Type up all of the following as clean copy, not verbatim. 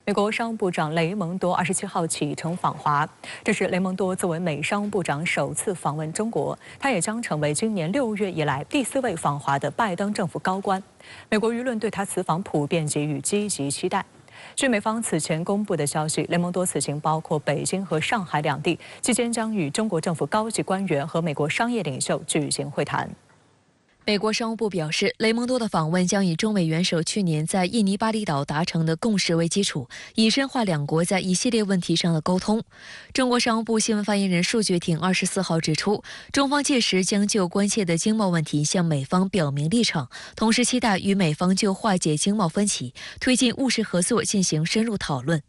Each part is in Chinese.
美国商务部长雷蒙多27号启程访华，这是雷蒙多作为美商务部长首次访问中国，他也将成为今年6月以来第4位访华的拜登政府高官。美国舆论对他此访普遍给予积极期待。据美方此前公布的消息，雷蒙多此行包括北京和上海两地，期间将与中国政府高级官员和美国商业领袖举行会谈。美国商务部表示，雷蒙多的访问将以中美元首去年在印尼巴厘岛达成的共识为基础，以深化两国在一系列问题上的沟通。中国商务部新闻发言人束珏挺24号指出，中方届时将就关切的经贸问题向美方表明立场，同时期待与美方就化解经贸分歧、推进务实合作进行深入讨论。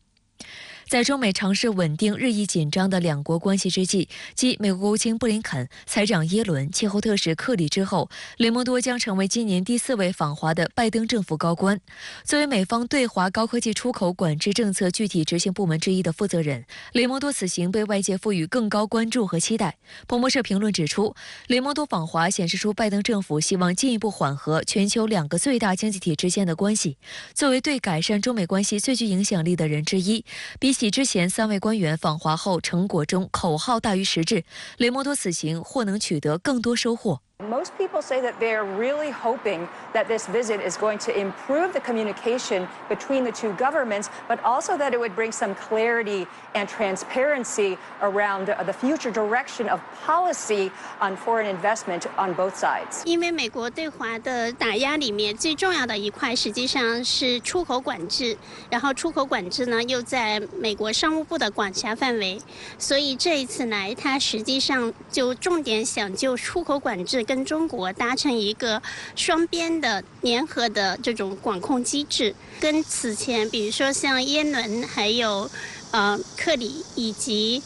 在中美尝试稳定日益紧张的两国关系之际，继美国国务卿布林肯、财长耶伦、气候特使克里之后，雷蒙多将成为今年第4位访华的拜登政府高官。作为美方对华高科技出口管制政策具体执行部门之一的负责人，雷蒙多此行被外界赋予更高关注和期待。彭博社评论指出，雷蒙多访华显示出拜登政府希望进一步缓和全球2个最大经济体之间的关系。作为对改善中美关系最具影响力的人之一，比起之前3位官员访华后成果中口号大于实质，雷蒙多此行或能取得更多收获。Most people say that they're really hoping that this visit is going to improve the communication between the two governments, but also that it would bring some clarity and transparency around the future direction of policy on foreign investment on both sides. 因为美国对华的打压里面最重要的一块实际上是出口管制，然后出口管制呢又在美国商务部的管辖范围，所以这一次来，他实际上就重点想就出口管制跟中国达成一个双边的联合的这种管控机制，跟此前比如说像耶伦还有克里以及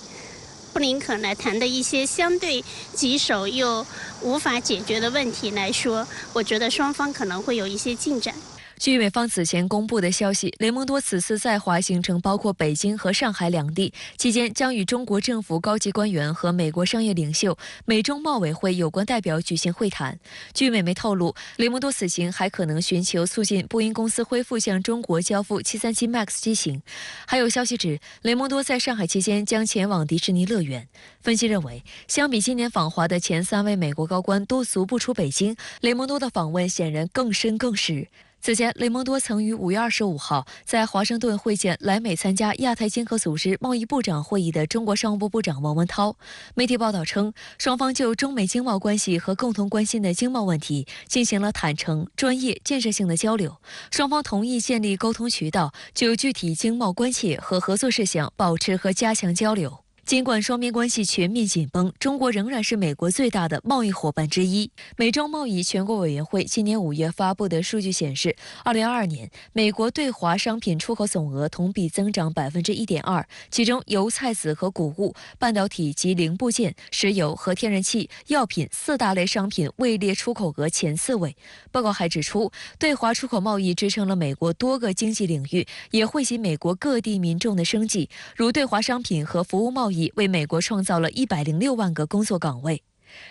布林肯来谈的一些相对棘手又无法解决的问题来说，我觉得双方可能会有一些进展。据美方此前公布的消息，雷蒙多此次在华行程包括北京和上海两地，期间将与中国政府高级官员和美国商业领袖、美中贸委会有关代表举行会谈。据美媒透露，雷蒙多此行还可能寻求促进波音公司恢复向中国交付737 MAX 机型。还有消息指，雷蒙多在上海期间将前往迪士尼乐园。分析认为，相比今年访华的前3位美国高官都足不出北京，雷蒙多的访问显然更深更实。此前，雷蒙多曾于5月25号在华盛顿会见来美参加亚太经合组织贸易部长会议的中国商务部部长王文涛。媒体报道称，双方就中美经贸关系和共同关心的经贸问题进行了坦诚、专业、建设性的交流。双方同意建立沟通渠道，就具体经贸关切和合作事项保持和加强交流。尽管双边关系全面紧绷，中国仍然是美国最大的贸易伙伴之一。美中贸易全国委员会今年5月发布的数据显示，2022年美国对华商品出口总额同比增长1.2%，其中油菜籽和谷物、半导体及零部件、石油和天然气、药品4大类商品位列出口额前4位。报告还指出，对华出口贸易支撑了美国多个经济领域，也惠及美国各地民众的生计，如对华商品和服务贸易为美国创造了106万个工作岗位。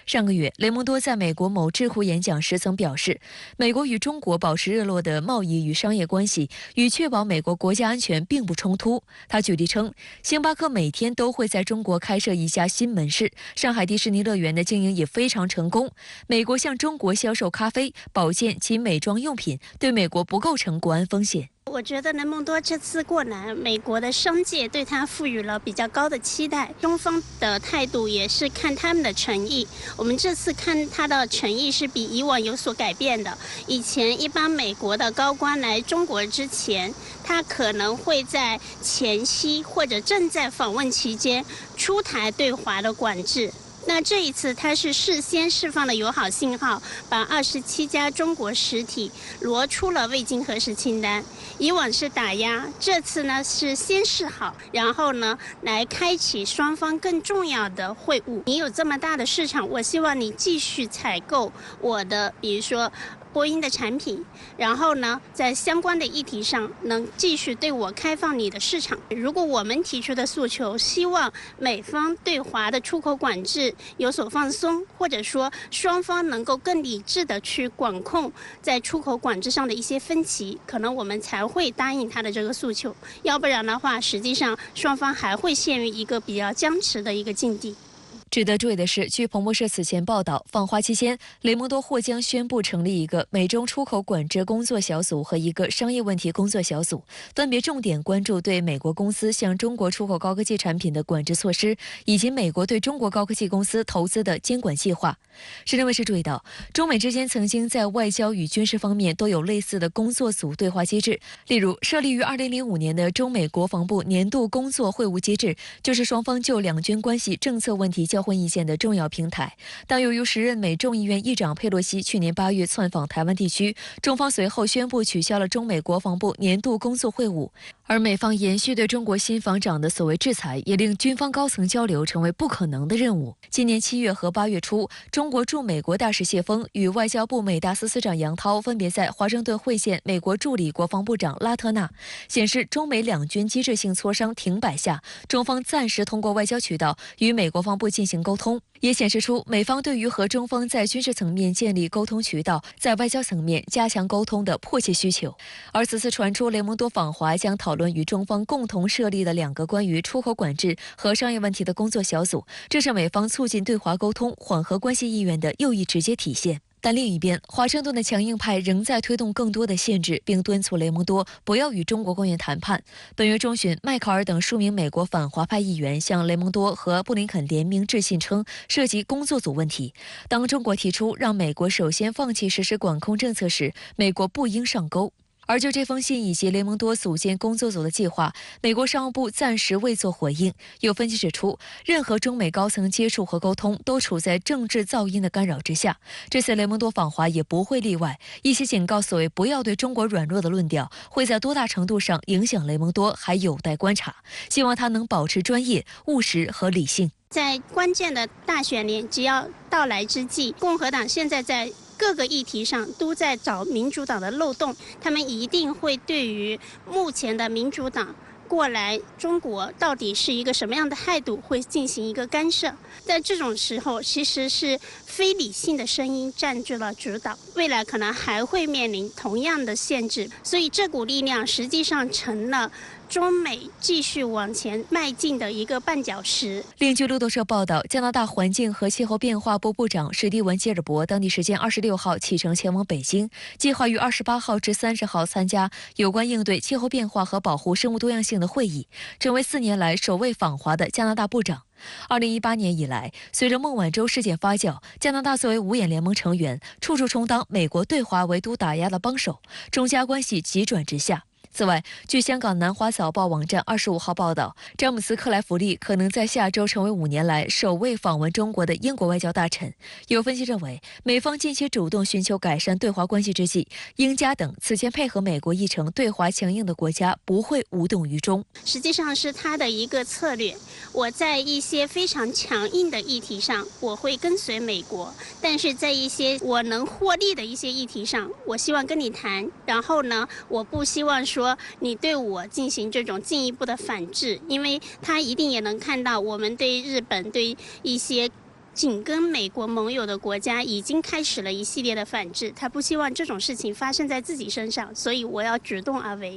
上个月，雷蒙多在美国某智库演讲时曾表示，美国与中国保持热络的贸易与商业关系与确保美国国家安全并不冲突。他举例称，星巴克每天都会在中国开设一家新门市，上海迪士尼乐园的经营也非常成功。美国向中国销售咖啡、保健及美妆用品，对美国不构成国安风险。我觉得雷蒙多这次过来，美国的商界对他赋予了比较高的期待，中方的态度也是看他们的诚意。我们这次看他的诚意是比以往有所改变的。以前一般美国的高官来中国之前，他可能会在前夕或者正在访问期间出台对华的管制。那这一次，他是事先释放了友好信号，把27家中国实体挪出了未经核实清单。以往是打压，这次呢是先示好，然后呢来开启双方更重要的会晤。你有这么大的市场，我希望你继续采购我的，比如说波音的产品，然后呢，在相关的议题上能继续对我开放你的市场。如果我们提出的诉求，希望美方对华的出口管制有所放松，或者说双方能够更理智的去管控在出口管制上的一些分歧，可能我们才会答应他的这个诉求。要不然的话，实际上双方还会陷于一个比较僵持的一个境地。值得注意的是，据彭博社此前报道，访华期间，雷蒙多或将宣布成立一个美中出口管制工作小组和一个商业问题工作小组，分别重点关注对美国公司向中国出口高科技产品的管制措施，以及美国对中国高科技公司投资的监管计划。深圳卫视注意到，中美之间曾经在外交与军事方面都有类似的工作组对话机制，例如设立于2005年的中美国防部年度工作会晤机制，就是双方就两军关系政策问题交换意见的重要平台。但由于时任美众议院议长佩洛西去年8月窜访台湾地区，中方随后宣布取消了中美国防部年度工作会晤，而美方延续对中国新防长的所谓制裁，也令军方高层交流成为不可能的任务。今年7月和8月初，中国驻美国大使谢锋与外交部美大司司长杨涛分别在华盛顿会见美国助理国防部长拉特纳，显示中美两军机制性磋商停摆下，中方暂时通过外交渠道与美国防部进行沟通，也显示出美方对于和中方在军事层面建立沟通渠道，在外交层面加强沟通的迫切需求。而此次传出雷蒙多访华将讨论与中方共同设立的2个关于出口管制和商业问题的工作小组，这是美方促进对华沟通、缓和关系意愿的又一直接体现。但另一边，华盛顿的强硬派仍在推动更多的限制，并敦促雷蒙多不要与中国官员谈判。本月中旬，迈克尔等数名美国反华派议员向雷蒙多和布林肯联名致信称，涉及工作组问题。当中国提出让美国首先放弃实施管控政策时，美国不应上钩。而就这封信以及雷蒙多组建工作组的计划，美国商务部暂时未作回应。有分析指出，任何中美高层接触和沟通都处在政治噪音的干扰之下，这次雷蒙多访华也不会例外。一些警告所谓不要对中国软弱的论调，会在多大程度上影响雷蒙多还有待观察。希望他能保持专业、务实和理性。在关键的大选年即要到来之际，共和党现在在各个议题上都在找民主党的漏洞，他们一定会对于目前的民主党过来中国到底是一个什么样的态度，会进行一个干涉。在这种时候，其实是非理性的声音占据了主导，未来可能还会面临同样的限制，所以这股力量实际上成了中美继续往前迈进的一个绊脚石。另据路透社报道，加拿大环境和气候变化部部长史蒂文·基尔伯当地时间26号启程前往北京，计划于28号至30号参加有关应对气候变化和保护生物多样性的会议，成为4年来首位访华的加拿大部长。2018年以来，随着孟晚舟事件发酵，加拿大作为五眼联盟成员，处处充当美国对华围堵打压的帮手，中加关系急转直下。此外，据香港南华早报网站25号报道，詹姆斯·克莱弗利可能在下周成为5年来首位访问中国的英国外交大臣。有分析认为，美方近期主动寻求改善对华关系之际，英加等此前配合美国议程对华强硬的国家不会无动于衷。实际上是他的一个策略。我在一些非常强硬的议题上，我会跟随美国，但是在一些我能获利的一些议题上，我希望跟你谈。然后呢，我不希望说你对我进行这种进一步的反制，因为他一定也能看到我们对日本、对一些紧跟美国盟友的国家已经开始了一系列的反制，他不希望这种事情发生在自己身上，所以我要主动而为。